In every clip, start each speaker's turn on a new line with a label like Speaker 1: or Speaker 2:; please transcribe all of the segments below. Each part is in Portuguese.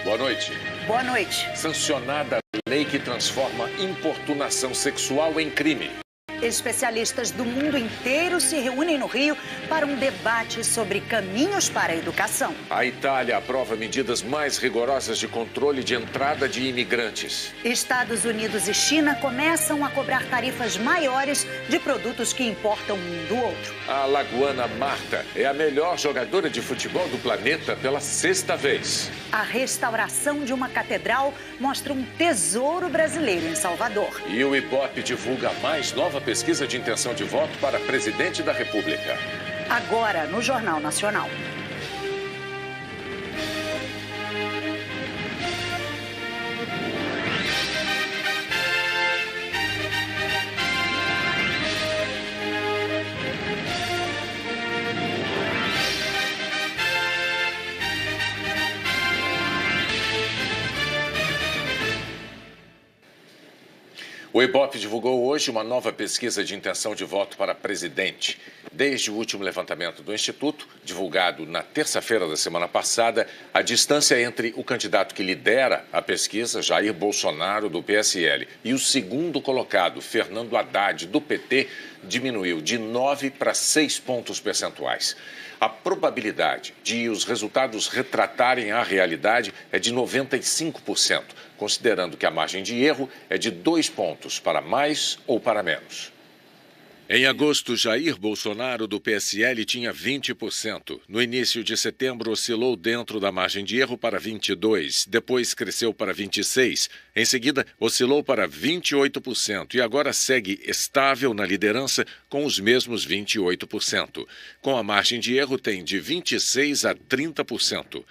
Speaker 1: Boa noite.
Speaker 2: Boa noite.
Speaker 1: Sancionada a lei que transforma importunação sexual em crime.
Speaker 2: Especialistas do mundo inteiro se reúnem no Rio para um debate sobre caminhos para a educação.
Speaker 1: A Itália aprova medidas mais rigorosas de controle de entrada de imigrantes.
Speaker 2: Estados Unidos e China começam a cobrar tarifas maiores de produtos que importam um do outro.
Speaker 1: A alagoana Marta é a melhor jogadora de futebol do planeta pela 6ª vez.
Speaker 2: A restauração de uma catedral mostra um tesouro brasileiro em Salvador.
Speaker 1: E o Ibope divulga a mais nova pesquisa de intenção de voto para presidente da República.
Speaker 2: Agora, no Jornal Nacional.
Speaker 1: O Ibope divulgou hoje uma nova pesquisa de intenção de voto para presidente. Desde o último levantamento do Instituto, divulgado na terça-feira da semana passada, a distância entre o candidato que lidera a pesquisa, Jair Bolsonaro, do PSL, e o segundo colocado, Fernando Haddad, do PT, diminuiu de 9 para 6 pontos percentuais. A probabilidade de os resultados retratarem a realidade é de 95%, considerando que a margem de erro é de 2 pontos para mais ou para menos. Em agosto, Jair Bolsonaro, do PSL, tinha 20%. No início de setembro, oscilou dentro da margem de erro para 22%, depois cresceu para 26%, em seguida, oscilou para 28% e agora segue estável na liderança com os mesmos 28%. Com a margem de erro, tem de 26% a 30%.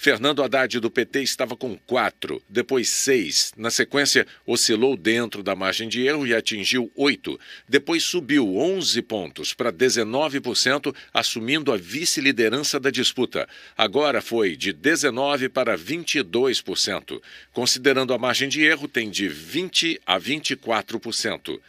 Speaker 1: Fernando Haddad, do PT, estava com 4%, depois 6%. Na sequência, oscilou dentro da margem de erro e atingiu 8%. Depois subiu 11 pontos para 19%, assumindo a vice-liderança da disputa. Agora foi de 19% para 22%. Considerando a margem de erro, tem de 20% a 24%.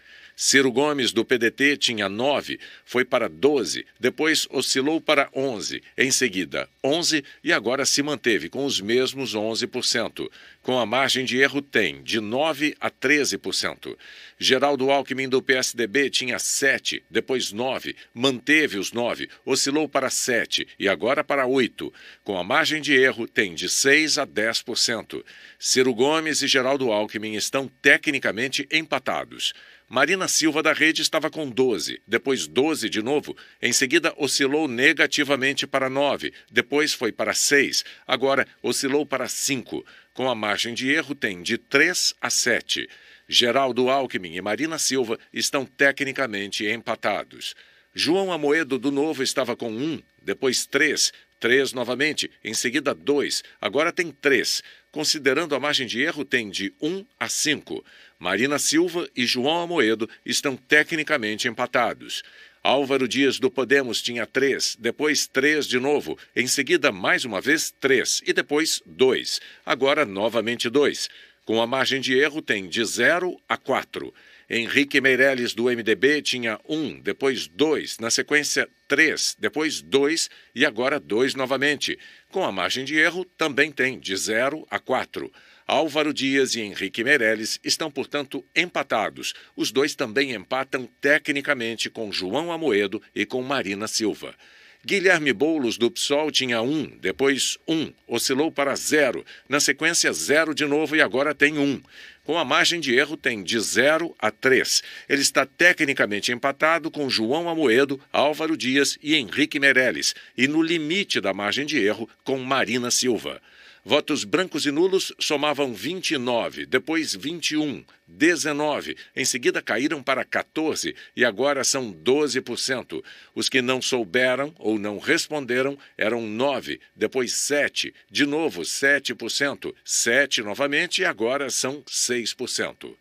Speaker 1: Ciro Gomes, do PDT, tinha 9%, foi para 12%, depois oscilou para 11%, em seguida 11% e agora se manteve com os mesmos 11%. Com a margem de erro tem de 9% a 13%. Geraldo Alckmin, do PSDB, tinha 7%, depois 9%, manteve os 9%, oscilou para 7% e agora para 8%. Com a margem de erro tem de 6% a 10%. Ciro Gomes e Geraldo Alckmin estão tecnicamente empatados. Marina Silva, da Rede, estava com 12%, depois 12% de novo, em seguida oscilou negativamente para 9%, depois foi para 6%, agora oscilou para 5%. Com a margem de erro tem de 3% a 7%. Geraldo Alckmin e Marina Silva estão tecnicamente empatados. João Amoedo, do Novo, estava com 1%, depois 3%, 3% novamente, em seguida 2%, agora tem 3%. Considerando a margem de erro, tem de 1 a 5%. Marina Silva e João Amoedo estão tecnicamente empatados. Álvaro Dias, do Podemos, tinha 3%, depois 3% de novo, em seguida mais uma vez 3% e depois 2%. Agora novamente 2%. Com a margem de erro tem de 0 a 4%. Henrique Meirelles, do MDB, tinha 1%, depois 2%, na sequência 3%, depois 2% e agora 2% novamente. Com a margem de erro também tem de 0 a 4%. Álvaro Dias e Henrique Meirelles estão, portanto, empatados. Os dois também empatam tecnicamente com João Amoedo e com Marina Silva. Guilherme Boulos, do PSOL, tinha 1%, depois 1%, oscilou para 0%, na sequência 0% de novo e agora tem 1%. Com a margem de erro tem de 0 a 3%. Ele está tecnicamente empatado com João Amoedo, Álvaro Dias e Henrique Meirelles e no limite da margem de erro com Marina Silva. Votos brancos e nulos somavam 29, depois 21, 19, em seguida caíram para 14 e agora são 12%. Os que não souberam ou não responderam eram 9, depois 7, de novo 7%, 7 novamente e agora são 6%.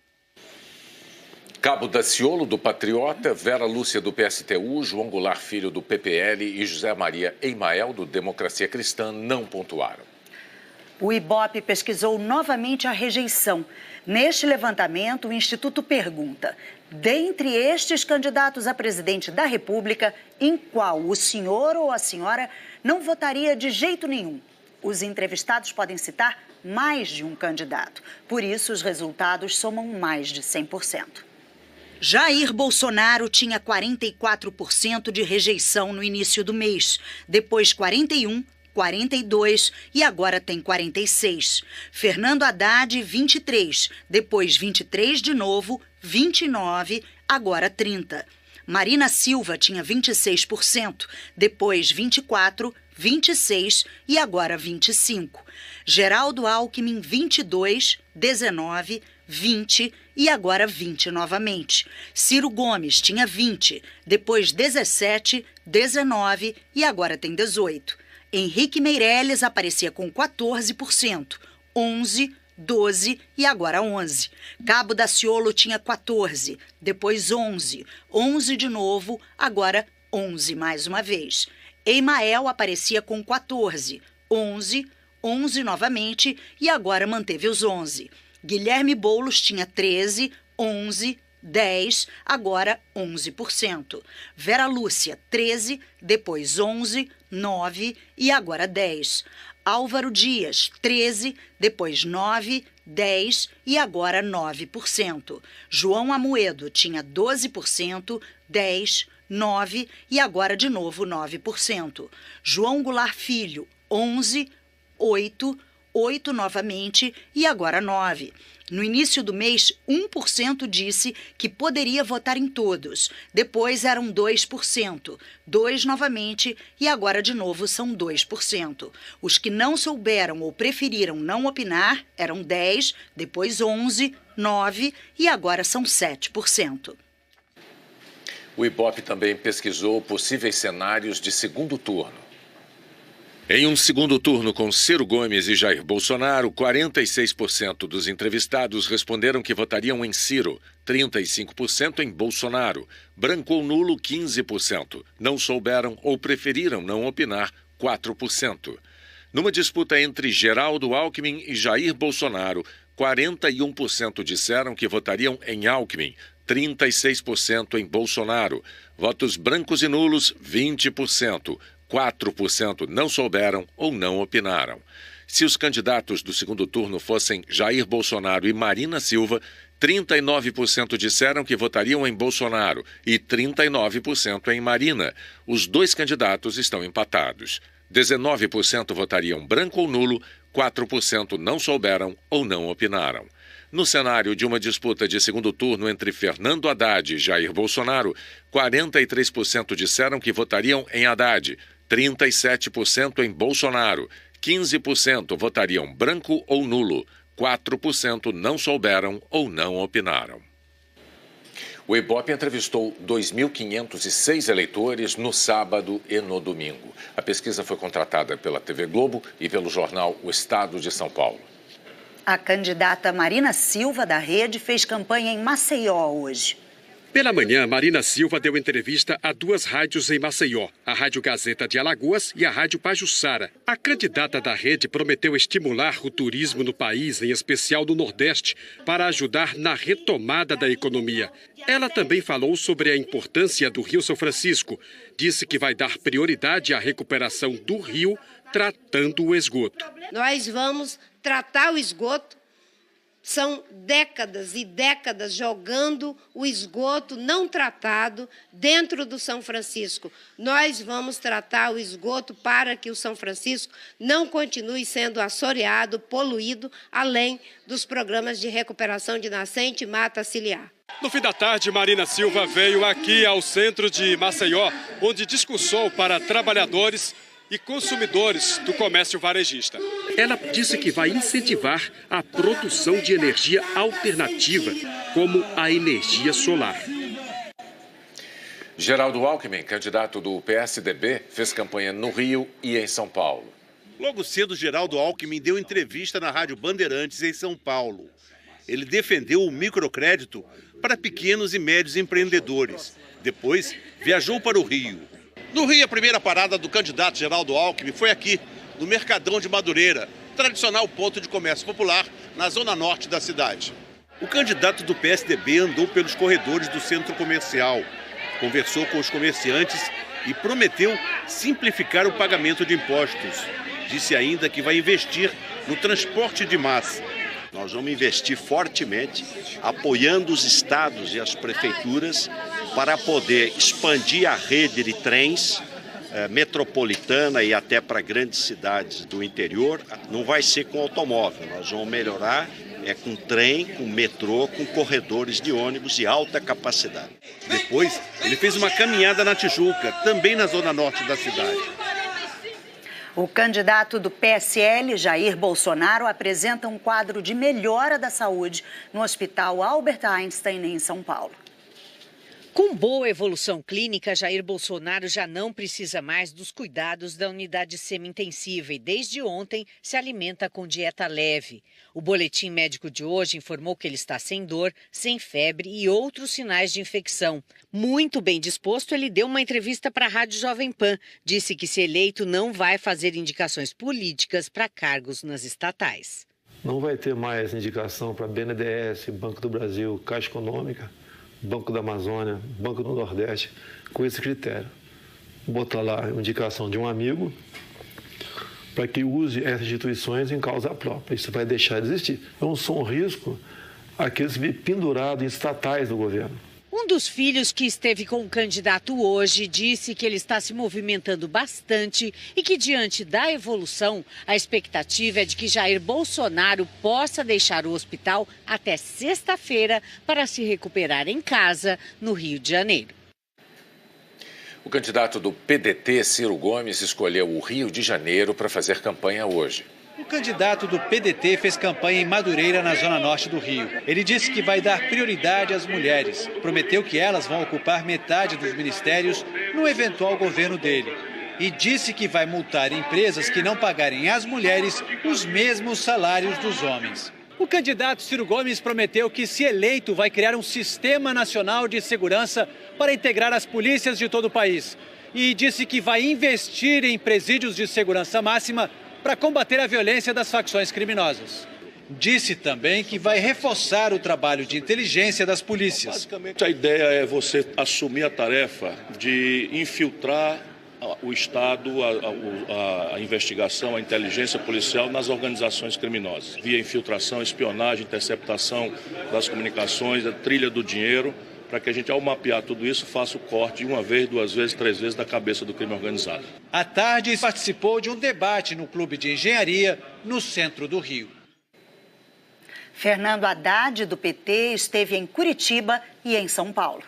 Speaker 1: Cabo Daciolo, do Patriota, Vera Lúcia, do PSTU, João Goulart Filho, do PPL e José Maria Eimael, do Democracia Cristã, não pontuaram.
Speaker 2: O Ibope pesquisou novamente a rejeição. Neste levantamento, o Instituto pergunta: dentre estes candidatos a presidente da República, em qual o senhor ou a senhora não votaria de jeito nenhum? Os entrevistados podem citar mais de um candidato. Por isso, os resultados somam mais de 100%. Jair Bolsonaro tinha 44% de rejeição no início do mês, depois 41%, 42% e agora tem 46%. Fernando Haddad, 23%, depois 23% de novo, 29%, agora 30%. Marina Silva tinha 26%, depois 24%, 26% e agora 25%. Geraldo Alckmin, 22%, 19%, 20% e agora 20% novamente. Ciro Gomes tinha 20%, depois 17%, 19% e agora tem 18%. Henrique Meirelles aparecia com 14%, 11%, 12% e agora 11%. Cabo Daciolo tinha 14%, depois 11%, 11% de novo, agora 11% mais uma vez. Emael aparecia com 14%, 11%, 11% novamente e agora manteve os 11%. Guilherme Boulos tinha 13%, 11%, 10%, agora 11%. Vera Lúcia, 13%, depois 11%, 9% e agora 10%. Álvaro Dias, 13%, depois 9%, 10% e agora 9%. João Amoedo tinha 12%, 10%, 9% e agora de novo 9%. João Goulart Filho, 11%, 8%, 8% novamente e agora 9%. No início do mês, 1% disse que poderia votar em todos. Depois eram 2%, 2% novamente e agora de novo são 2%. Os que não souberam ou preferiram não opinar eram 10%, depois 11%, 9% e agora são 7%.
Speaker 1: O Ibope também pesquisou possíveis cenários de segundo turno. Em um segundo turno com Ciro Gomes e Jair Bolsonaro, 46% dos entrevistados responderam que votariam em Ciro, 35% em Bolsonaro, branco ou nulo 15%, não souberam ou preferiram não opinar 4%. Numa disputa entre Geraldo Alckmin e Jair Bolsonaro, 41% disseram que votariam em Alckmin, 36% em Bolsonaro, votos brancos e nulos 20%. 4% não souberam ou não opinaram. Se os candidatos do segundo turno fossem Jair Bolsonaro e Marina Silva, 39% disseram que votariam em Bolsonaro e 39% em Marina. Os dois candidatos estão empatados. 19% votariam branco ou nulo, 4% não souberam ou não opinaram. No cenário de uma disputa de segundo turno entre Fernando Haddad e Jair Bolsonaro, 43% disseram que votariam em Haddad, 37% em Bolsonaro, 15% votariam branco ou nulo, 4% não souberam ou não opinaram. O Ibope entrevistou 2.506 eleitores no sábado e no domingo. A pesquisa foi contratada pela TV Globo e pelo jornal O Estado de São Paulo.
Speaker 2: A candidata Marina Silva, da Rede, fez campanha em Maceió hoje.
Speaker 3: Pela manhã, Marina Silva deu entrevista a duas rádios em Maceió, a Rádio Gazeta de Alagoas e a Rádio Pajuçara. A candidata da Rede prometeu estimular o turismo no país, em especial no Nordeste, para ajudar na retomada da economia. Ela também falou sobre a importância do Rio São Francisco. Disse que vai dar prioridade à recuperação do rio, tratando o esgoto.
Speaker 4: Nós vamos tratar o esgoto. São décadas e décadas jogando o esgoto não tratado dentro do São Francisco. Nós vamos tratar o esgoto para que o São Francisco não continue sendo assoreado, poluído, além dos programas de recuperação de nascente e mata ciliar.
Speaker 3: No fim da tarde, Marina Silva veio aqui ao centro de Maceió, onde discursou para trabalhadores e consumidores do comércio varejista. Ela disse que vai incentivar a produção de energia alternativa, como a energia solar.
Speaker 1: Geraldo Alckmin, candidato do PSDB, fez campanha no Rio e em São Paulo.
Speaker 5: Logo cedo, Geraldo Alckmin deu entrevista na Rádio Bandeirantes, em São Paulo. Ele defendeu o microcrédito para pequenos e médios empreendedores. Depois, viajou para o Rio. No Rio, a primeira parada do candidato Geraldo Alckmin foi aqui, no Mercadão de Madureira, tradicional ponto de comércio popular na zona norte da cidade. O candidato do PSDB andou pelos corredores do centro comercial, conversou com os comerciantes e prometeu simplificar o pagamento de impostos. Disse ainda que vai investir no transporte de massa.
Speaker 6: Nós vamos investir fortemente, apoiando os estados e as prefeituras para poder expandir a rede de trens metropolitana e até para grandes cidades do interior. Não vai ser com automóvel, nós vamos melhorar com trem, com metrô, com corredores de ônibus de alta capacidade.
Speaker 5: Depois, ele fez uma caminhada na Tijuca, também na zona norte da cidade.
Speaker 2: O candidato do PSL, Jair Bolsonaro, apresenta um quadro de melhora da saúde no Hospital Albert Einstein, em São Paulo.
Speaker 7: Com boa evolução clínica, Jair Bolsonaro já não precisa mais dos cuidados da unidade semi-intensiva e, desde ontem, se alimenta com dieta leve. O boletim médico de hoje informou que ele está sem dor, sem febre e outros sinais de infecção. Muito bem disposto, ele deu uma entrevista para a Rádio Jovem Pan. Disse que, se eleito, não vai fazer indicações políticas para cargos nas estatais.
Speaker 8: Não vai ter mais indicação para BNDES, Banco do Brasil, Caixa Econômica, Banco da Amazônia, Banco do Nordeste, com esse critério. Botar lá a indicação de um amigo para que use essas instituições em causa própria. Isso vai deixar de existir. Eu não sou um risco àqueles pendurados em estatais do governo.
Speaker 7: Um dos filhos que esteve com o candidato hoje disse que ele está se movimentando bastante e que, diante da evolução, a expectativa é de que Jair Bolsonaro possa deixar o hospital até sexta-feira para se recuperar em casa, no Rio de Janeiro.
Speaker 1: O candidato do PDT, Ciro Gomes, escolheu o Rio de Janeiro para fazer campanha hoje.
Speaker 9: O candidato do PDT fez campanha em Madureira, na zona norte do Rio. Ele disse que vai dar prioridade às mulheres. Prometeu que elas vão ocupar metade dos ministérios no eventual governo dele. E disse que vai multar empresas que não pagarem às mulheres os mesmos salários dos homens. O candidato Ciro Gomes prometeu que, se eleito, vai criar um sistema nacional de segurança para integrar as polícias de todo o país. E disse que vai investir em presídios de segurança máxima para combater a violência das facções criminosas. Disse também que vai reforçar o trabalho de inteligência das polícias.
Speaker 10: Basicamente, a ideia é você assumir a tarefa de infiltrar o Estado, a investigação, a inteligência policial nas organizações criminosas, via infiltração, espionagem, interceptação das comunicações, a trilha do dinheiro, para que a gente, ao mapear tudo isso, faça o corte de 1 vez, 2 vezes, 3 vezes da cabeça do crime organizado.
Speaker 9: À tarde, participou de um debate no Clube de Engenharia, no centro do Rio.
Speaker 2: Fernando Haddad, do PT, esteve em Curitiba e em São Paulo.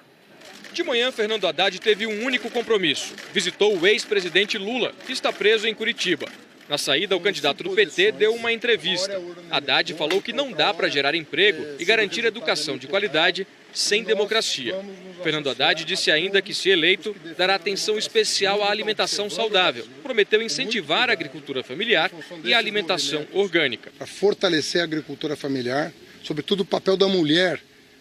Speaker 11: De manhã, Fernando Haddad teve um único compromisso. Visitou o ex-presidente Lula, que está preso em Curitiba. Na saída, o candidato do PT deu uma entrevista. Haddad falou que não dá para gerar emprego e garantir educação de qualidade sem democracia. Fernando Haddad disse ainda que, se eleito, dará atenção especial à alimentação saudável. Prometeu incentivar a agricultura familiar e a alimentação orgânica.
Speaker 12: Para fortalecer a agricultura familiar, sobretudo o papel da mulher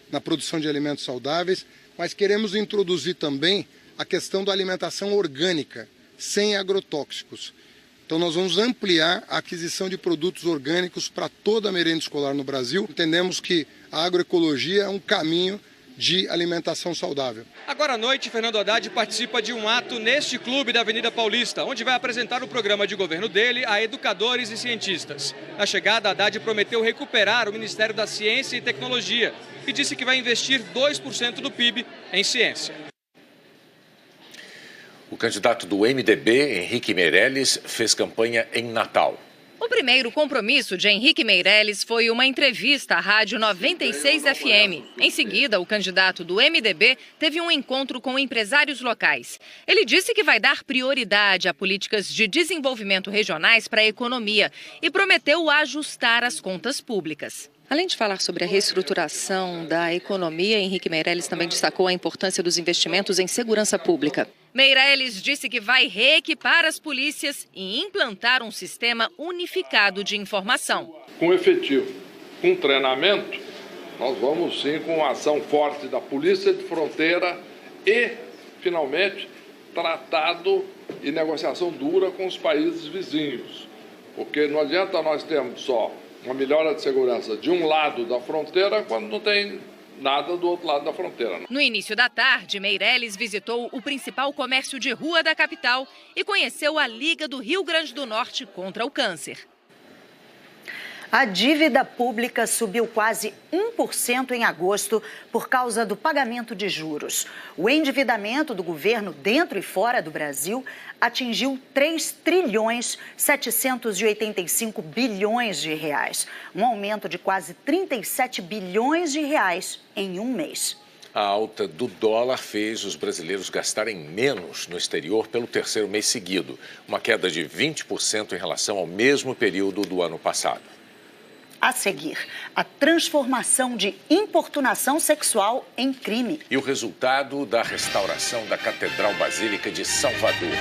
Speaker 12: na produção de alimentos saudáveis, mas queremos introduzir também a questão da alimentação orgânica, sem agrotóxicos. Então nós vamos ampliar a aquisição de produtos orgânicos para toda a merenda escolar no Brasil. Entendemos que a agroecologia é um caminho de alimentação saudável.
Speaker 11: Agora à noite, Fernando Haddad participa de um ato neste clube da Avenida Paulista, onde vai apresentar o programa de governo dele a educadores e cientistas. Na chegada, Haddad prometeu recuperar o Ministério da Ciência e Tecnologia e disse que vai investir 2% do PIB em ciência.
Speaker 1: O candidato do MDB, Henrique Meirelles, fez campanha em Natal.
Speaker 13: O primeiro compromisso de Henrique Meirelles foi uma entrevista à Rádio 96 FM. Em seguida, o candidato do MDB teve um encontro com empresários locais. Ele disse que vai dar prioridade a políticas de desenvolvimento regionais para a economia e prometeu ajustar as contas públicas.
Speaker 14: Além de falar sobre a reestruturação da economia, Henrique Meirelles também destacou a importância dos investimentos em segurança pública.
Speaker 13: Meirelles disse que vai reequipar as polícias e implantar um sistema unificado de informação.
Speaker 15: Com efetivo, com treinamento, nós vamos sim com uma ação forte da Polícia de Fronteira e, finalmente, tratado e negociação dura com os países vizinhos. Porque não adianta nós termos só uma melhora de segurança de um lado da fronteira quando não tem nada do outro lado da fronteira.
Speaker 13: No início da tarde, Meirelles visitou o principal comércio de rua da capital e conheceu a Liga do Rio Grande do Norte contra o Câncer.
Speaker 2: A dívida pública subiu quase 1% em agosto por causa do pagamento de juros. O endividamento do governo dentro e fora do Brasil atingiu 3,785 bilhões de reais, um aumento de quase 37 bilhões de reais em um mês.
Speaker 1: A alta do dólar fez os brasileiros gastarem menos no exterior pelo terceiro mês seguido, uma queda de 20% em relação ao mesmo período do ano passado.
Speaker 2: A seguir, a transformação de importunação sexual em crime.
Speaker 1: E o resultado da restauração da Catedral Basílica de Salvador.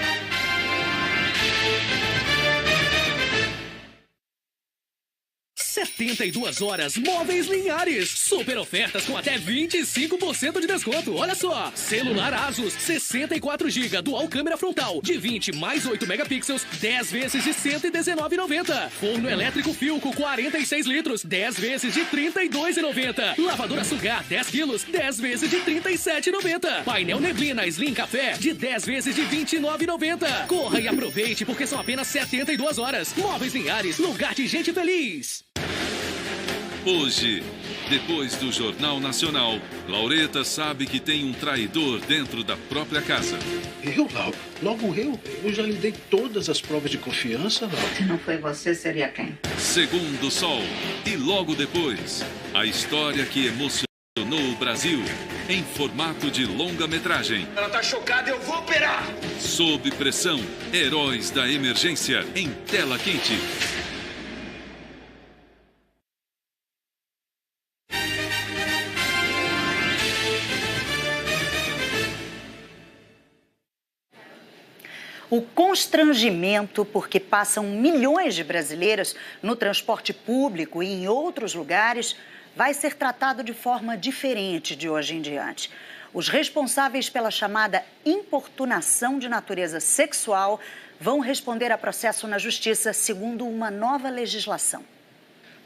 Speaker 16: (72 horas Móveis Linhares. Super ofertas com até 25% de desconto. Olha só. Celular Asus 64 GB dual câmera frontal de 20 mais 8 megapixels, 10 vezes de R$ 119,90. Forno elétrico Philco 46 litros, 10 vezes de R$ 32,90. Lavadora Sugar 10 quilos, 10 vezes de R$ 37,90. Painel Neblina Slim Café de 10 vezes de R$ 29,90. Corra e aproveite porque são apenas 72 horas. Móveis Linhares, lugar de gente feliz.
Speaker 17: Hoje, depois do Jornal Nacional, Laureta sabe que tem um traidor dentro da própria casa.
Speaker 18: Eu, Laura? Logo eu? Eu já lhe dei todas as provas de confiança, Laura.
Speaker 19: Se não foi você, seria quem?
Speaker 17: Segundo o Sol. E logo depois, a história que emocionou o Brasil em formato de longa-metragem.
Speaker 20: Ela tá chocada, eu vou operar!
Speaker 17: Sob pressão, heróis da emergência em tela quente.
Speaker 2: O constrangimento porque passam milhões de brasileiros no transporte público e em outros lugares vai ser tratado de forma diferente de hoje em diante. Os responsáveis pela chamada importunação de natureza sexual vão responder a processo na Justiça segundo uma nova legislação.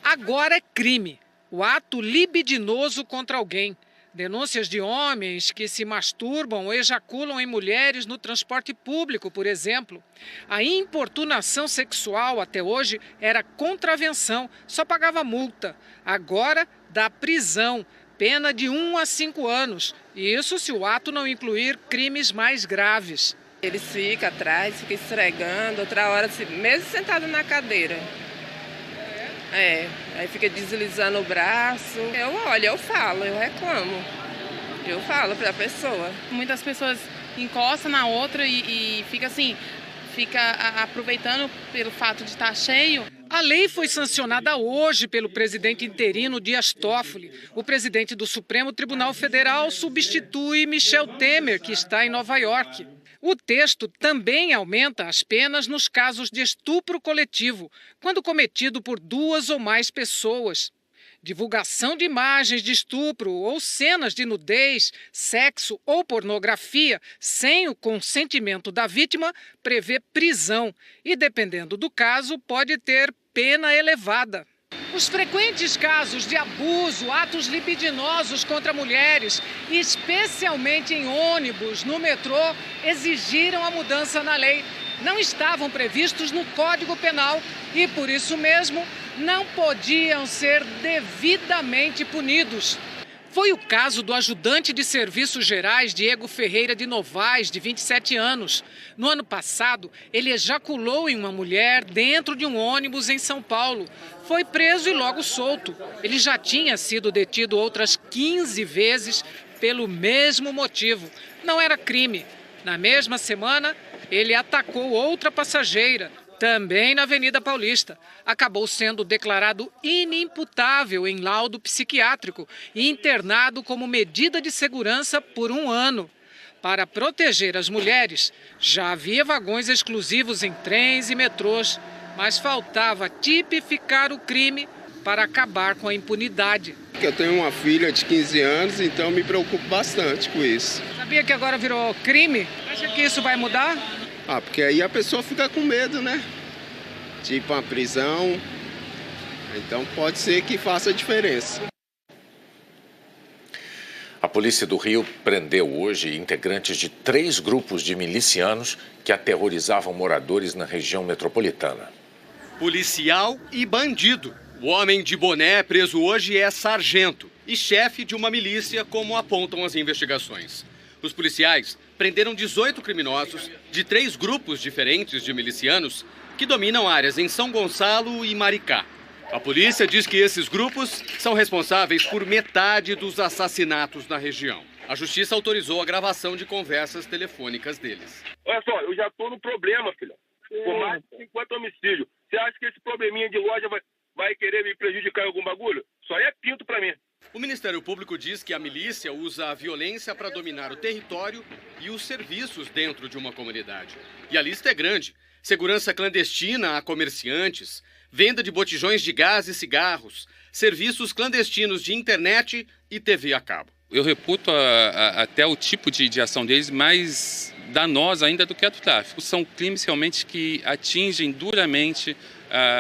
Speaker 21: Agora é crime o ato libidinoso contra alguém. Denúncias de homens que se masturbam ou ejaculam em mulheres no transporte público, por exemplo. A importunação sexual até hoje era contravenção, só pagava multa. Agora dá prisão, pena de 1 a 5 anos. Isso se o ato não incluir crimes mais graves.
Speaker 22: Eles ficam atrás, ficam esfregando, outra hora, mesmo sentado na cadeira. Aí fica deslizando o braço. Eu falo, eu reclamo. Eu falo para a pessoa.
Speaker 23: Muitas pessoas encostam na outra e fica assim, aproveitando pelo fato de estar cheio.
Speaker 21: A lei foi sancionada hoje pelo presidente interino Dias Toffoli. O presidente do Supremo Tribunal Federal substitui Michel Temer, que está em Nova York. O texto também aumenta as penas nos casos de estupro coletivo, quando cometido por 2 ou mais pessoas. Divulgação de imagens de estupro ou cenas de nudez, sexo ou pornografia sem o consentimento da vítima prevê prisão e, dependendo do caso, pode ter pena elevada. Os frequentes casos de abuso, atos libidinosos contra mulheres, especialmente em ônibus, no metrô, exigiram a mudança na lei. Não estavam previstos no Código Penal e, por isso mesmo, não podiam ser devidamente punidos. Foi o caso do ajudante de serviços gerais Diego Ferreira de Novaes, de 27 anos. No ano passado, ele ejaculou em uma mulher dentro de um ônibus em São Paulo. Foi preso e logo solto. Ele já tinha sido detido outras 15 vezes pelo mesmo motivo. Não era crime. Na mesma semana, ele atacou outra passageira, também na Avenida Paulista. Acabou sendo declarado inimputável em laudo psiquiátrico e internado como medida de segurança por 1 ano. Para proteger as mulheres, já havia vagões exclusivos em trens e metrôs, mas faltava tipificar o crime para acabar com a impunidade.
Speaker 24: Eu tenho uma filha de 15 anos, então me preocupo bastante com isso.
Speaker 21: Sabia que agora virou crime? Acha que isso vai mudar?
Speaker 24: Porque aí a pessoa fica com medo, né? Tipo uma prisão. Então pode ser que faça diferença.
Speaker 1: polícia do Rio prendeu hoje integrantes de 3 grupos de milicianos que aterrorizavam moradores na região metropolitana.
Speaker 3: Policial e bandido. O homem de boné preso hoje é sargento e chefe de uma milícia, como apontam as investigações. Os policiais prenderam 18 criminosos de 3 grupos diferentes de milicianos que dominam áreas em São Gonçalo e Maricá. A polícia diz que esses grupos são responsáveis por metade dos assassinatos na região. A justiça autorizou a gravação de conversas telefônicas deles.
Speaker 4: Olha só, eu já estou no problema, filho. Com mais de 50 homicídios. Você acha que esse probleminha de loja vai querer me prejudicar em algum bagulho? Isso aí é pinto pra mim.
Speaker 3: O Ministério Público diz que a milícia usa a violência para dominar o território e os serviços dentro de uma comunidade. E a lista é grande. Segurança clandestina a comerciantes, venda de botijões de gás e cigarros, serviços clandestinos de internet e TV a cabo.
Speaker 6: Eu reputo até o tipo de ação deles mais danosa ainda do que a do tráfico. São crimes realmente que atingem duramente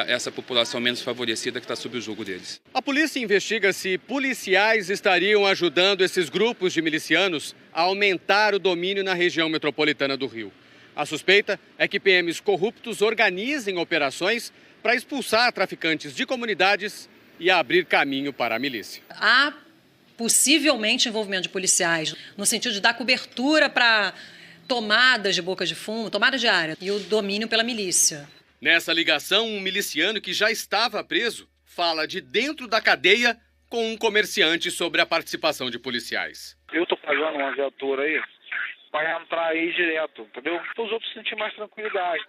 Speaker 6: essa população menos favorecida que está sob o jugo deles.
Speaker 3: A polícia investiga se policiais estariam ajudando esses grupos de milicianos a aumentar o domínio na região metropolitana do Rio. A suspeita é que PMs corruptos organizem operações para expulsar traficantes de comunidades e abrir caminho para a milícia.
Speaker 19: Há possivelmente envolvimento de policiais no sentido de dar cobertura para tomadas de boca de fumo, tomadas de área e o domínio pela milícia.
Speaker 3: Nessa ligação, um miliciano que já estava preso fala de dentro da cadeia com um comerciante sobre a participação de policiais.
Speaker 25: Eu tô pagando uma viatura aí para entrar aí direto, entendeu? Para os outros sentirem mais tranquilidade.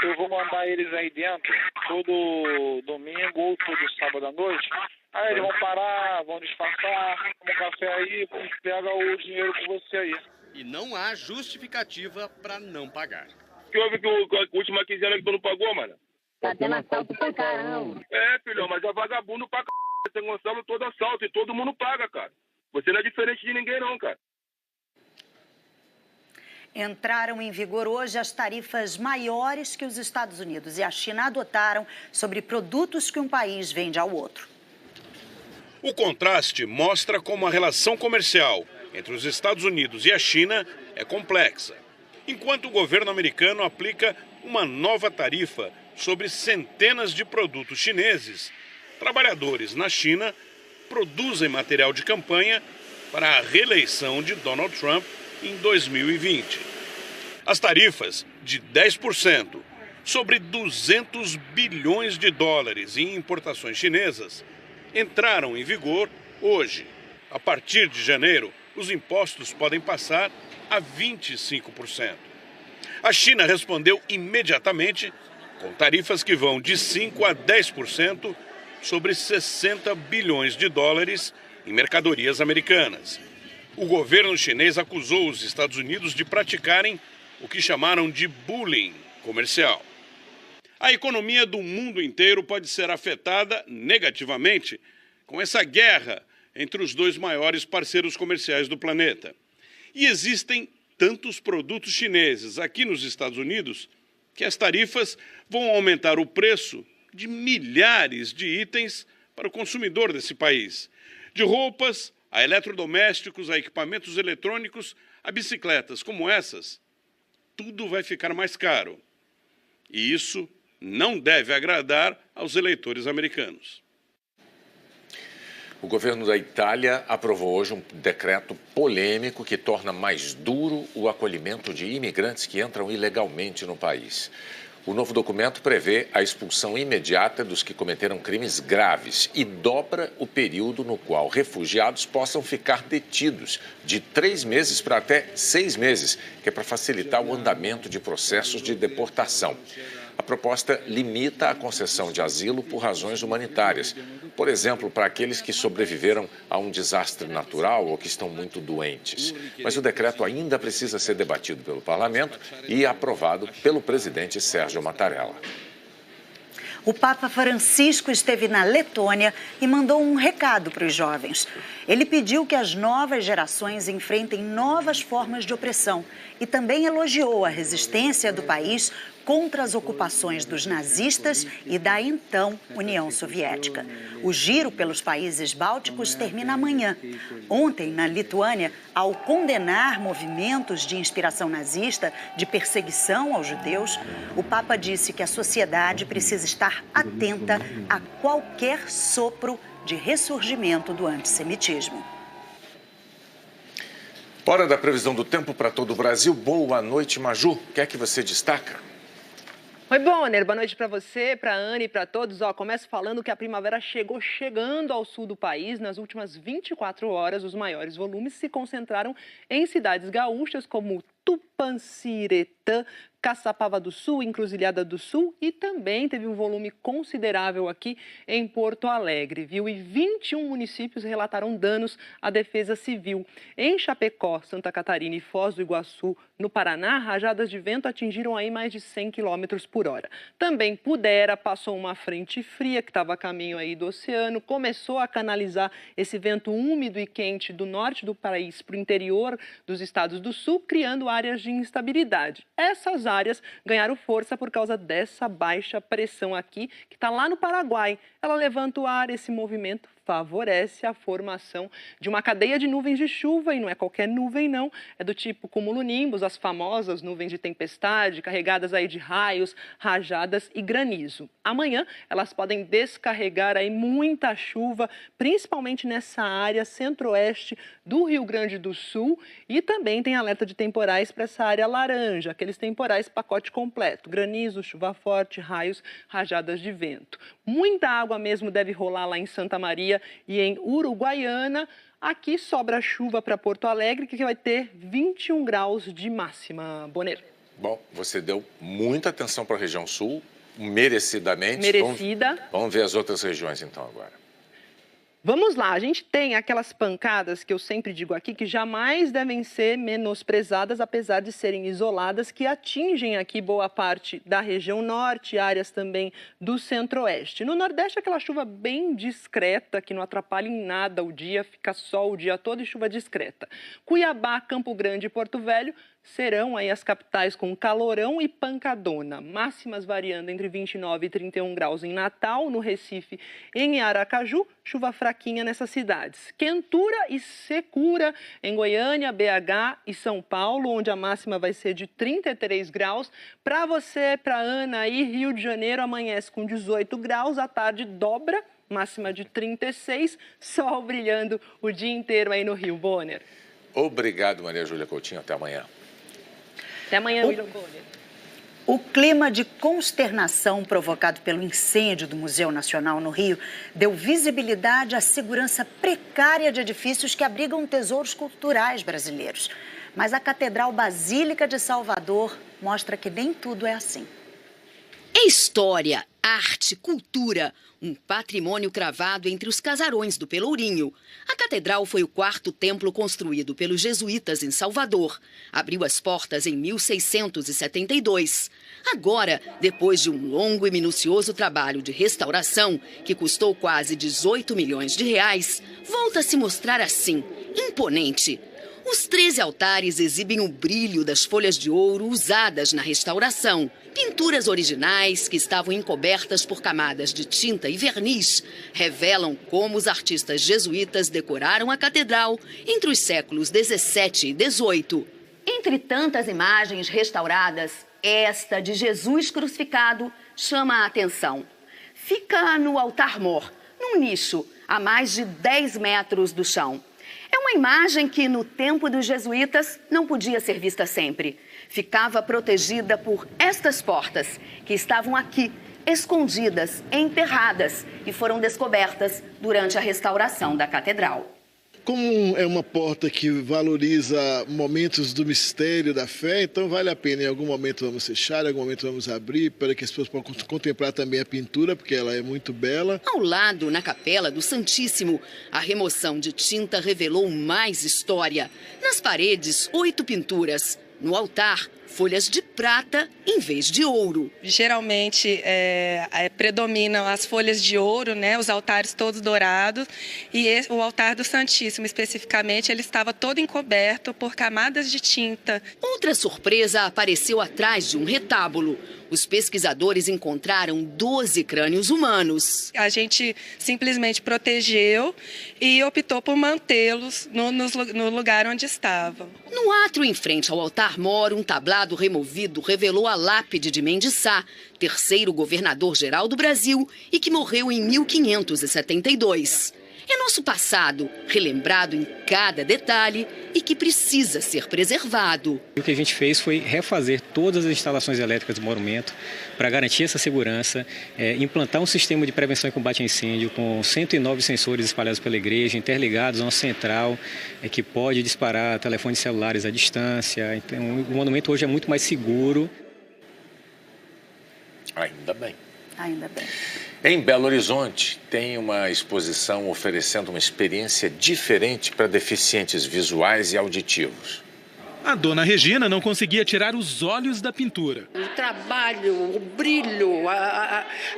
Speaker 25: Eu vou mandar eles aí dentro todo domingo ou todo sábado à noite. Aí eles vão parar, vão disfarçar, tomar um café aí, pega o dinheiro com você aí.
Speaker 3: E não há justificativa para não pagar.
Speaker 4: Que houve que a última quinzena que tu não pagou, mano?
Speaker 26: Tá tendo assalto pra caramba.
Speaker 4: É, filhão, mas é vagabundo pra c****. São Gonçalo todo assalto e todo mundo paga, cara. Você não é diferente de ninguém não, cara.
Speaker 2: Entraram em vigor hoje as tarifas maiores que os Estados Unidos e a China adotaram sobre produtos que um país vende ao outro.
Speaker 5: O contraste mostra como a relação comercial entre os Estados Unidos e a China é complexa. Enquanto o governo americano aplica uma nova tarifa sobre centenas de produtos chineses, trabalhadores na China produzem material de campanha para a reeleição de Donald Trump em 2020. As tarifas de 10% sobre 200 bilhões de dólares em importações chinesas entraram em vigor hoje. A partir de janeiro, os impostos podem passar a 25%. A China respondeu imediatamente com tarifas que vão de 5% a 10% sobre 60 bilhões de dólares em mercadorias americanas. O governo chinês acusou os Estados Unidos de praticarem o que chamaram de bullying comercial. A economia do mundo inteiro pode ser afetada negativamente com essa guerra entre os 2 maiores parceiros comerciais do planeta. E existem tantos produtos chineses aqui nos Estados Unidos que as tarifas vão aumentar o preço de milhares de itens para o consumidor desse país. De roupas, a eletrodomésticos, a equipamentos eletrônicos, a bicicletas como essas, tudo vai ficar mais caro. E isso não deve agradar aos eleitores americanos.
Speaker 1: O governo da Itália aprovou hoje um decreto polêmico que torna mais duro o acolhimento de imigrantes que entram ilegalmente no país. O novo documento prevê a expulsão imediata dos que cometeram crimes graves e dobra o período no qual refugiados possam ficar detidos, de 3 meses para até 6 meses, que é para facilitar o andamento de processos de deportação. A proposta limita a concessão de asilo por razões humanitárias, por exemplo, para aqueles que sobreviveram a um desastre natural ou que estão muito doentes. Mas o decreto ainda precisa ser debatido pelo parlamento e aprovado pelo presidente Sérgio Mattarella.
Speaker 2: O Papa Francisco esteve na Letônia e mandou um recado para os jovens. Ele pediu que as novas gerações enfrentem novas formas de opressão e também elogiou a resistência do país contra as ocupações dos nazistas e da então União Soviética. O giro pelos países bálticos termina amanhã. Ontem, na Lituânia, ao condenar movimentos de inspiração nazista, de perseguição aos judeus, o Papa disse que a sociedade precisa estar atenta a qualquer sopro de ressurgimento do antissemitismo.
Speaker 1: Hora da previsão do tempo para todo o Brasil. Boa noite, Maju. O que é que você destaca?
Speaker 7: Oi, Bonner. Boa noite para você, para a Ana e para todos. Começo falando que a primavera chegando ao sul do país. Nas últimas 24 horas, os maiores volumes se concentraram em cidades gaúchas como Tupanciretã, Caçapava do Sul, Encruzilhada do Sul e também teve um volume considerável aqui em Porto Alegre, viu? E 21 municípios relataram danos à Defesa Civil. Em Chapecó, Santa Catarina e Foz do Iguaçu, no Paraná, rajadas de vento atingiram aí mais de 100 km por hora. Também Pudera passou uma frente fria que estava a caminho aí do oceano, começou a canalizar esse vento úmido e quente do norte do país para o interior dos estados do sul, criando áreas de instabilidade. Essas áreas ganharam força por causa dessa baixa pressão aqui, que está lá no Paraguai. Ela levanta o ar, esse movimento favorece a formação de uma cadeia de nuvens de chuva, e não é qualquer nuvem não, é do tipo cumulonimbus, as famosas nuvens de tempestade, carregadas aí de raios, rajadas e granizo. Amanhã elas podem descarregar aí muita chuva, principalmente nessa área centro-oeste do Rio Grande do Sul, e também tem alerta de temporais para essa área laranja, aqueles temporais pacote completo, granizo, chuva forte, raios, rajadas de vento. Muita água mesmo deve rolar lá em Santa Maria e em Uruguaiana. Aqui sobra chuva para Porto Alegre, que vai ter 21 graus de máxima, Bonner.
Speaker 1: Bom, você deu muita atenção para a região sul, merecidamente.
Speaker 7: Merecida.
Speaker 1: Vamos ver as outras regiões então agora.
Speaker 7: Vamos lá, a gente tem aquelas pancadas que eu sempre digo aqui que jamais devem ser menosprezadas, apesar de serem isoladas, que atingem aqui boa parte da região norte, áreas também do centro-oeste. No nordeste, aquela chuva bem discreta, que não atrapalha em nada o dia, fica sol o dia todo e chuva discreta. Cuiabá, Campo Grande e Porto Velho serão aí as capitais com calorão e pancadona. Máximas variando entre 29 e 31 graus em Natal, no Recife e em Aracaju, chuva fraquinha nessas cidades. Quentura e secura em Goiânia, BH e São Paulo, onde a máxima vai ser de 33 graus. Para você, para Ana aí, Rio de Janeiro amanhece com 18 graus, à tarde dobra, máxima de 36, sol brilhando o dia inteiro aí no Rio, Bonner.
Speaker 1: Obrigado, Maria Júlia Coutinho. Até amanhã.
Speaker 7: Até amanhã, William Bonner.
Speaker 2: O clima de consternação provocado pelo incêndio do Museu Nacional no Rio deu visibilidade à segurança precária de edifícios que abrigam tesouros culturais brasileiros. Mas a Catedral Basílica de Salvador mostra que nem tudo é assim.
Speaker 8: É história, arte, cultura, um patrimônio cravado entre os casarões do Pelourinho. A catedral foi o quarto templo construído pelos jesuítas em Salvador. Abriu as portas em 1672. Agora, depois de um longo e minucioso trabalho de restauração, que custou quase 18 milhões de reais, volta a se mostrar assim, imponente. Os 13 altares exibem o brilho das folhas de ouro usadas na restauração. Pinturas originais que estavam encobertas por camadas de tinta e verniz revelam como os artistas jesuítas decoraram a catedral entre os séculos 17 e 18. Entre tantas imagens restauradas, esta de Jesus crucificado chama a atenção. Fica no altar-mor, num nicho a mais de 10 metros do chão. É uma imagem que, no tempo dos jesuítas, não podia ser vista sempre. Ficava protegida por estas portas, que estavam aqui, escondidas, enterradas, e foram descobertas durante a restauração da catedral.
Speaker 18: Como é uma porta que valoriza momentos do mistério da fé, então vale a pena. Em algum momento vamos fechar, em algum momento vamos abrir, para que as pessoas possam contemplar também a pintura, porque ela é muito bela.
Speaker 8: Ao lado, na Capela do Santíssimo, a remoção de tinta revelou mais história. Nas paredes, 8 pinturas. No altar, folhas de prata em vez de ouro.
Speaker 9: Geralmente predominam as folhas de ouro, né? Os altares todos dourados, e o altar do Santíssimo, especificamente, ele estava todo encoberto por camadas de tinta.
Speaker 8: Outra surpresa apareceu atrás de um retábulo. Os pesquisadores encontraram 12 crânios humanos.
Speaker 9: A gente simplesmente protegeu e optou por mantê-los no lugar onde estavam.
Speaker 8: No átrio em frente ao altar-mor, um tablado removido revelou a lápide de Mendes Sá, terceiro governador-geral do Brasil e que morreu em 1572. É nosso passado, relembrado em cada detalhe e que precisa ser preservado.
Speaker 10: O que a gente fez foi refazer todas as instalações elétricas do monumento para garantir essa segurança, implantar um sistema de prevenção e combate a incêndio com 109 sensores espalhados pela igreja, interligados a uma central que pode disparar telefones celulares à distância. Então, o monumento hoje é muito mais seguro.
Speaker 1: Ainda bem.
Speaker 2: Ainda bem.
Speaker 1: Em Belo Horizonte, tem uma exposição oferecendo uma experiência diferente para deficientes visuais e auditivos.
Speaker 11: A dona Regina não conseguia tirar os olhos da pintura.
Speaker 12: O trabalho, o brilho,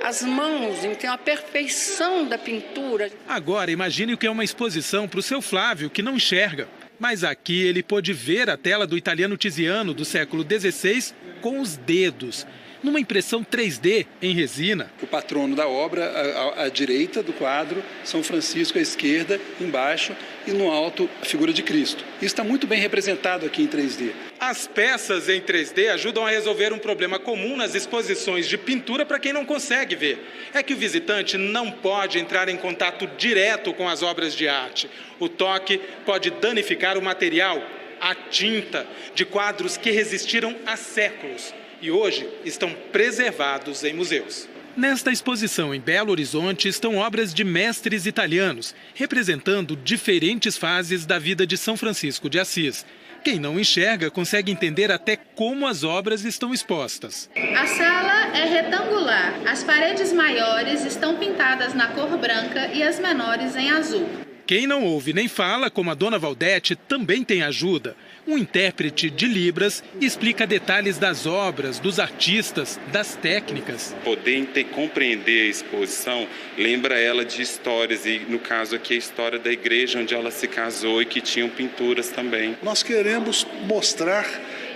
Speaker 12: as mãos, então a perfeição da pintura.
Speaker 11: Agora, imagine o que é uma exposição para o seu Flávio, que não enxerga. Mas aqui ele pôde ver a tela do italiano Tiziano do século XVI com os dedos, numa impressão 3D em resina.
Speaker 13: O patrono da obra, à direita do quadro, São Francisco à esquerda, embaixo, e no alto, a figura de Cristo. Isso está muito bem representado aqui em 3D.
Speaker 11: As peças em 3D ajudam a resolver um problema comum nas exposições de pintura para quem não consegue ver. É que o visitante não pode entrar em contato direto com as obras de arte. O toque pode danificar o material, a tinta, de quadros que resistiram há séculos e hoje estão preservados em museus. Nesta exposição em Belo Horizonte estão obras de mestres italianos, representando diferentes fases da vida de São Francisco de Assis. Quem não enxerga consegue entender até como as obras estão expostas.
Speaker 14: A sala é retangular. As paredes maiores estão pintadas na cor branca e as menores em azul.
Speaker 11: Quem não ouve nem fala, como a dona Valdete, também tem ajuda. Um intérprete de Libras explica detalhes das obras, dos artistas, das técnicas.
Speaker 15: Poder compreender a exposição lembra ela de histórias, e no caso aqui a história da igreja onde ela se casou e que tinham pinturas também.
Speaker 27: Nós queremos mostrar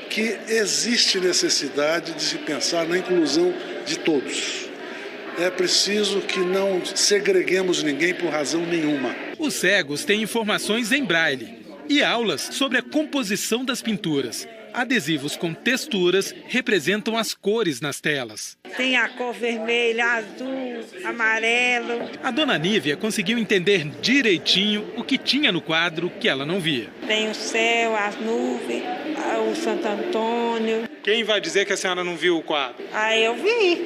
Speaker 27: que existe necessidade de se pensar na inclusão de todos. É preciso que não segreguemos ninguém por razão nenhuma.
Speaker 11: Os cegos têm informações em braille e aulas sobre a composição das pinturas. Adesivos com texturas representam as cores nas telas.
Speaker 28: Tem a cor vermelha, azul, amarelo.
Speaker 11: A dona Nívia conseguiu entender direitinho o que tinha no quadro que ela não via.
Speaker 28: Tem o céu, as nuvens, o Santo Antônio.
Speaker 11: Quem vai dizer que a senhora não viu o quadro?
Speaker 28: Ah, eu vi,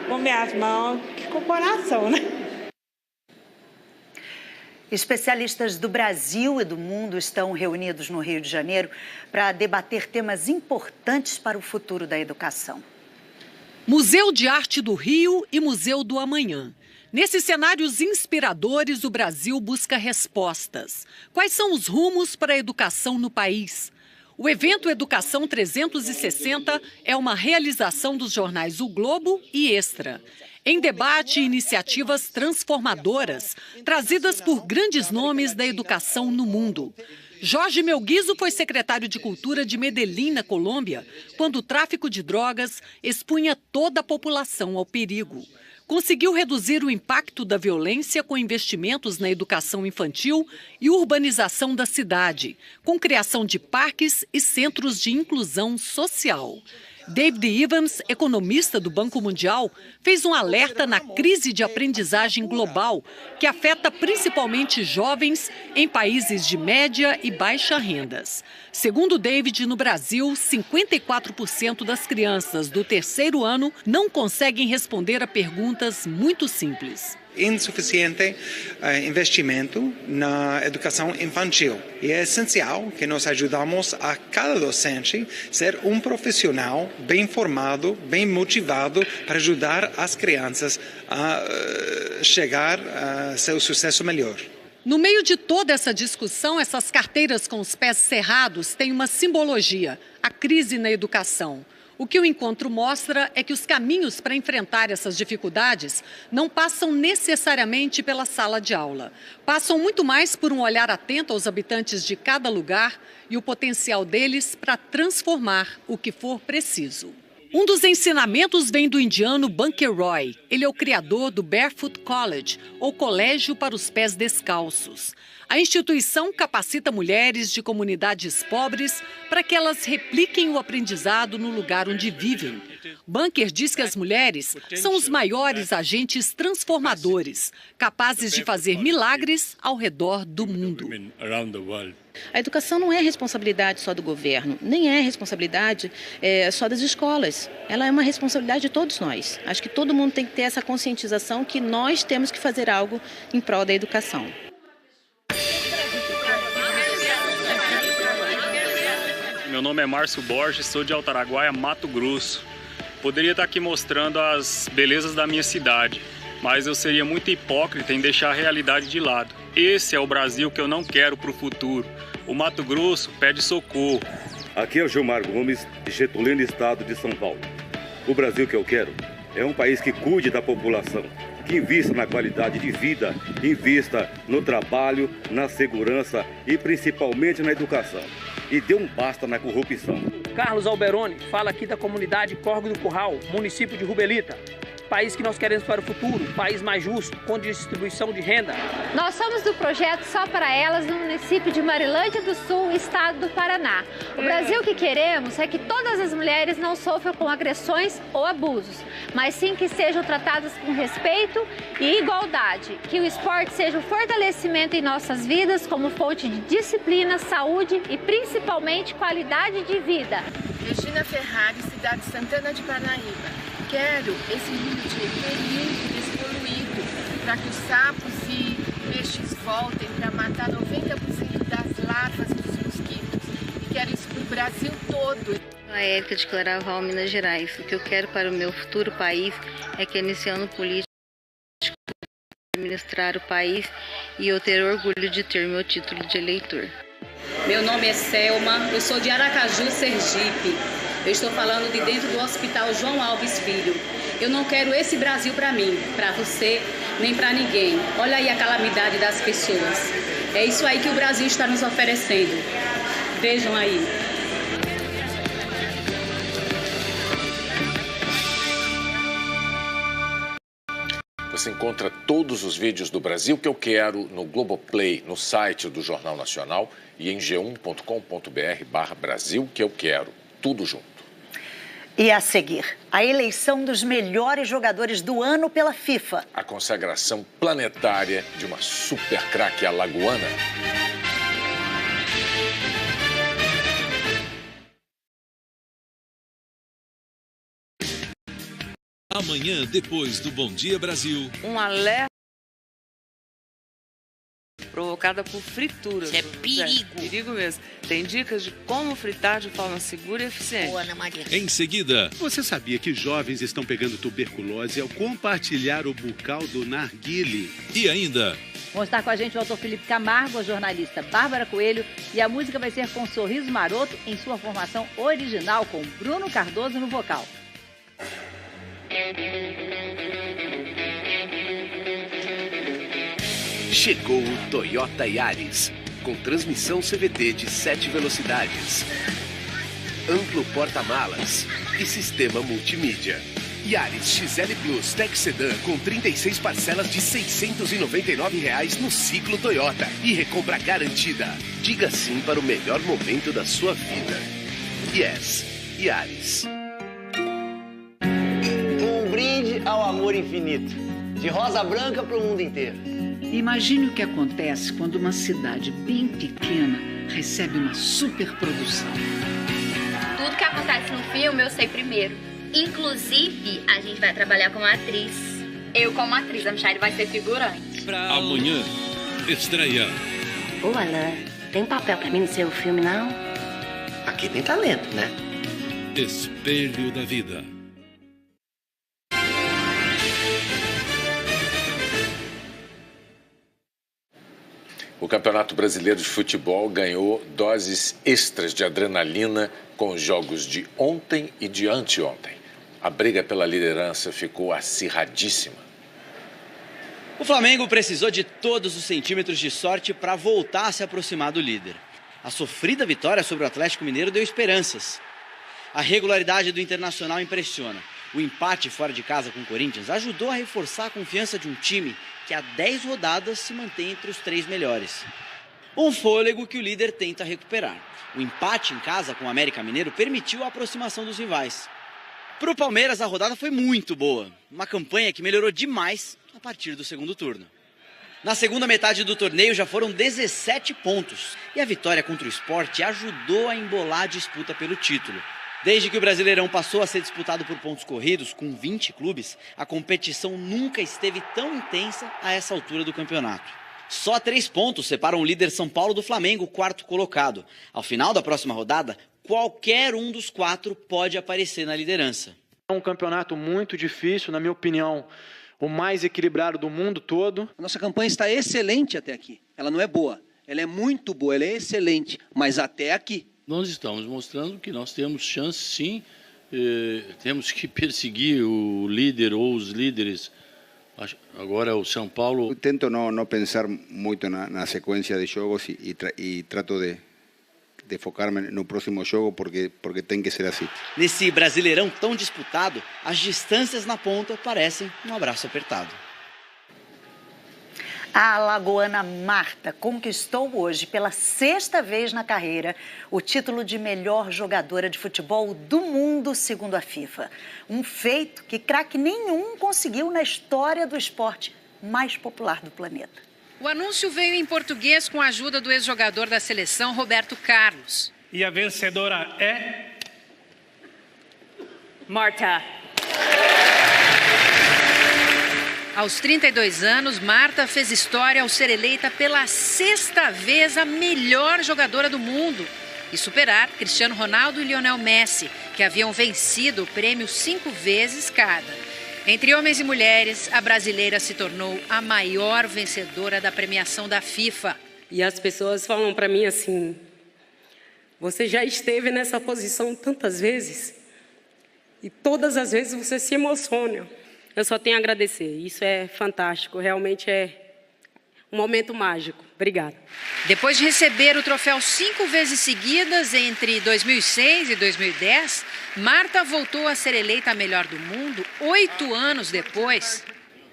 Speaker 28: com minhas mãos, com o coração, né?
Speaker 2: Especialistas do Brasil e do mundo estão reunidos no Rio de Janeiro para debater temas importantes para o futuro da educação.
Speaker 21: Museu de Arte do Rio e Museu do Amanhã. Nesses cenários inspiradores, o Brasil busca respostas. Quais são os rumos para a educação no país? O evento Educação 360 é uma realização dos jornais O Globo e Extra. Em debate, iniciativas transformadoras, trazidas por grandes nomes da educação no mundo. Jorge Melguizo foi secretário de Cultura de Medellín, na Colômbia, quando o tráfico de drogas expunha toda a população ao perigo. Conseguiu reduzir o impacto da violência com investimentos na educação infantil e urbanização da cidade, com criação de parques e centros de inclusão social. David Evans, economista do Banco Mundial, fez um alerta na crise de aprendizagem global, que afeta principalmente jovens em países de média e baixa rendas. Segundo David, no Brasil, 54% das crianças do terceiro ano não conseguem responder a perguntas muito simples.
Speaker 29: Insuficiente investimento na educação infantil. E é essencial que nós ajudamos a cada docente ser um profissional bem formado, bem motivado para ajudar as crianças a chegar a seu sucesso melhor.
Speaker 21: No meio de toda essa discussão, essas carteiras com os pés cerrados têm uma simbologia: a crise na educação. O que o encontro mostra é que os caminhos para enfrentar essas dificuldades não passam necessariamente pela sala de aula. Passam muito mais por um olhar atento aos habitantes de cada lugar e o potencial deles para transformar o que for preciso. Um dos ensinamentos vem do indiano Bunker Roy. Ele é o criador do Barefoot College, ou Colégio para os Pés Descalços. A instituição capacita mulheres de comunidades pobres para que elas repliquem o aprendizado no lugar onde vivem. Bunker diz que as mulheres são os maiores agentes transformadores, capazes de fazer milagres ao redor do mundo.
Speaker 6: A educação não é responsabilidade só do governo, nem é responsabilidade só das escolas. Ela é uma responsabilidade de todos nós. Acho que todo mundo tem que ter essa conscientização que nós temos que fazer algo em prol da educação.
Speaker 16: Meu nome é Márcio Borges, sou de Altaraguaia, Mato Grosso. Poderia estar aqui mostrando as belezas da minha cidade, mas eu seria muito hipócrita em deixar a realidade de lado. Esse é o Brasil que eu não quero para o futuro. O Mato Grosso pede socorro.
Speaker 17: Aqui é o Gilmar Gomes, de Getulino, estado de São Paulo. O Brasil que eu quero é um país que cuide da população, que invista na qualidade de vida, invista no trabalho, na segurança e principalmente na educação. E dê um basta na corrupção.
Speaker 19: Carlos Alberoni fala aqui da comunidade Córrego do Curral, município de Rubelita. País que nós queremos para o futuro, país mais justo, com distribuição de renda.
Speaker 20: Nós somos do projeto Só para Elas, no município de Marilândia do Sul, estado do Paraná. O Brasil que queremos é que todas as mulheres não sofram com agressões ou abusos, mas sim que sejam tratadas com respeito e igualdade. Que o esporte seja um fortalecimento em nossas vidas como fonte de disciplina, saúde e principalmente qualidade de vida.
Speaker 22: Regina Ferrari, cidade de Santana de Parnaíba. Quero esse rio Tietê limpo, despoluído, para que os sapos e peixes voltem para matar 90% das larvas dos mosquitos. E quero isso para o Brasil todo.
Speaker 23: A Érica de Claraval, Minas Gerais. O que eu quero para o meu futuro país é que nesse ano político administrar o país e eu ter orgulho de ter meu título de eleitor.
Speaker 24: Meu nome é Selma, eu sou de Aracaju, Sergipe. Eu estou falando de dentro do Hospital João Alves Filho. Eu não quero esse Brasil para mim, para você, nem para ninguém. Olha aí a calamidade das pessoas. É isso aí que o Brasil está nos oferecendo. Vejam aí.
Speaker 1: Você encontra todos os vídeos do Brasil que eu quero no Globoplay, no site do Jornal Nacional e em g1.com.br/Brasil que eu quero. Tudo junto.
Speaker 2: E a seguir, a eleição dos melhores jogadores do ano pela FIFA.
Speaker 1: A consagração planetária de uma super craque alagoana.
Speaker 25: Amanhã, depois do Bom Dia Brasil.
Speaker 30: Um alerta provocada por frituras.
Speaker 8: Isso é perigo.
Speaker 30: Perigo mesmo. Tem dicas de como fritar de forma segura e eficiente.
Speaker 8: Boa, Ana Maria.
Speaker 25: Em seguida...
Speaker 5: Você sabia que jovens estão pegando tuberculose ao compartilhar o bucal do narguile?
Speaker 25: E ainda...
Speaker 31: Vão estar com a gente o autor Felipe Camargo, a jornalista Bárbara Coelho, e a música vai ser com Sorriso Maroto em sua formação original, com Bruno Cardoso no vocal.
Speaker 32: Chegou o Toyota Yaris, com transmissão CVT de 7 velocidades, amplo porta-malas e sistema multimídia. Yaris XL Plus Tech Sedan com 36 parcelas de R$ 699 no ciclo Toyota e recompra garantida. Diga sim para o melhor momento da sua vida. Yes, Yaris.
Speaker 33: Um brinde ao amor infinito, de Rosa Branca para o mundo inteiro.
Speaker 34: Imagine o que acontece quando uma cidade bem pequena recebe uma superprodução.
Speaker 35: Tudo que acontece no filme eu sei primeiro. Inclusive, a gente vai trabalhar como atriz. Eu como atriz, a Michelle vai ser figurante.
Speaker 25: Amanhã, estreia.
Speaker 26: Ô, Alain, tem papel pra mim no seu filme, não?
Speaker 33: Aqui tem talento, né?
Speaker 25: Espelho da Vida.
Speaker 1: O Campeonato Brasileiro de Futebol ganhou doses extras de adrenalina com os jogos de ontem e de anteontem. A briga pela liderança ficou acirradíssima.
Speaker 36: O Flamengo precisou de todos os centímetros de sorte para voltar a se aproximar do líder. A sofrida vitória sobre o Atlético Mineiro deu esperanças. A regularidade do Internacional impressiona. O empate fora de casa com o Corinthians ajudou a reforçar a confiança de um time que há 10 rodadas se mantém entre os 3 melhores. Um fôlego que o líder tenta recuperar. O empate em casa com o América Mineiro permitiu a aproximação dos rivais. Para o Palmeiras, a rodada foi muito boa. Uma campanha que melhorou demais a partir do segundo turno. Na segunda metade do torneio já foram 17 pontos. E a vitória contra o Sport ajudou a embolar a disputa pelo título. Desde que o Brasileirão passou a ser disputado por pontos corridos, com 20 clubes, a competição nunca esteve tão intensa a essa altura do campeonato. Só 3 pontos separam o líder São Paulo do Flamengo, quarto colocado. Ao final da próxima rodada, qualquer um dos 4 pode aparecer na liderança.
Speaker 3: É um campeonato muito difícil, na minha opinião, o mais equilibrado do mundo todo.
Speaker 4: A nossa campanha está excelente até aqui. Ela não é boa, ela é muito boa, ela é excelente, mas até aqui.
Speaker 6: Nós estamos mostrando que nós temos chance, sim. Temos que perseguir o líder ou os líderes. Agora o São Paulo...
Speaker 7: Eu tento não pensar muito na sequência de jogos e trato de focar-me no próximo jogo porque tem que ser assim.
Speaker 36: Nesse Brasileirão tão disputado, as distâncias na ponta parecem um abraço apertado.
Speaker 2: A alagoana Marta conquistou hoje, pela 6ª vez na carreira, o título de melhor jogadora de futebol do mundo, segundo a FIFA. Um feito que craque nenhum conseguiu na história do esporte mais popular do planeta.
Speaker 9: O anúncio veio em português com a ajuda do ex-jogador da seleção, Roberto Carlos.
Speaker 10: E a vencedora é...
Speaker 9: Marta. Aos 32 anos, Marta fez história ao ser eleita pela 6ª vez a melhor jogadora do mundo e superar Cristiano Ronaldo e Lionel Messi, que haviam vencido o prêmio 5 vezes cada. Entre homens e mulheres, a brasileira se tornou a maior vencedora da premiação da FIFA.
Speaker 11: E as pessoas falam para mim assim, você já esteve nessa posição tantas vezes e todas as vezes você se emociona. Eu só tenho a agradecer, isso é fantástico, realmente é um momento mágico. Obrigada.
Speaker 9: Depois de receber o troféu 5 vezes seguidas entre 2006 e 2010, Marta voltou a ser eleita a melhor do mundo 8 anos depois.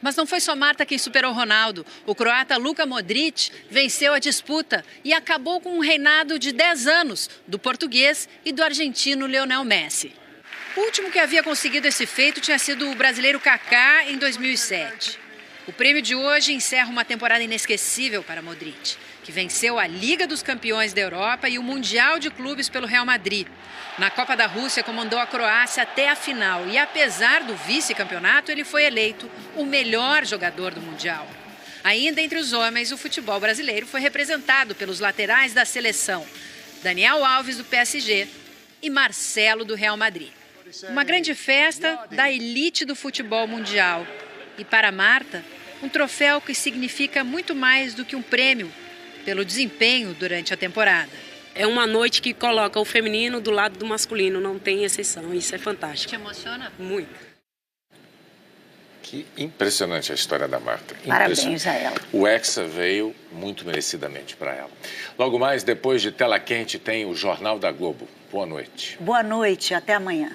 Speaker 9: Mas não foi só Marta quem superou Ronaldo. O croata Luka Modric venceu a disputa e acabou com um reinado de 10 anos do português e do argentino Lionel Messi. O último que havia conseguido esse feito tinha sido o brasileiro Kaká em 2007. O prêmio de hoje encerra uma temporada inesquecível para Modric, que venceu a Liga dos Campeões da Europa e o Mundial de Clubes pelo Real Madrid. Na Copa da Rússia, comandou a Croácia até a final e, apesar do vice-campeonato, ele foi eleito o melhor jogador do Mundial. Ainda entre os homens, o futebol brasileiro foi representado pelos laterais da seleção, Daniel Alves, do PSG, e Marcelo, do Real Madrid. Uma grande festa da elite do futebol mundial. E para Marta, um troféu que significa muito mais do que um prêmio pelo desempenho durante a temporada.
Speaker 11: É uma noite que coloca o feminino do lado do masculino, não tem exceção. Isso é fantástico.
Speaker 9: Te emociona?
Speaker 11: Muito.
Speaker 1: Que impressionante a história da Marta.
Speaker 2: Parabéns a ela.
Speaker 1: O Hexa veio muito merecidamente para ela. Logo mais, depois de Tela Quente, tem o Jornal da Globo. Boa noite.
Speaker 2: Boa noite, até amanhã.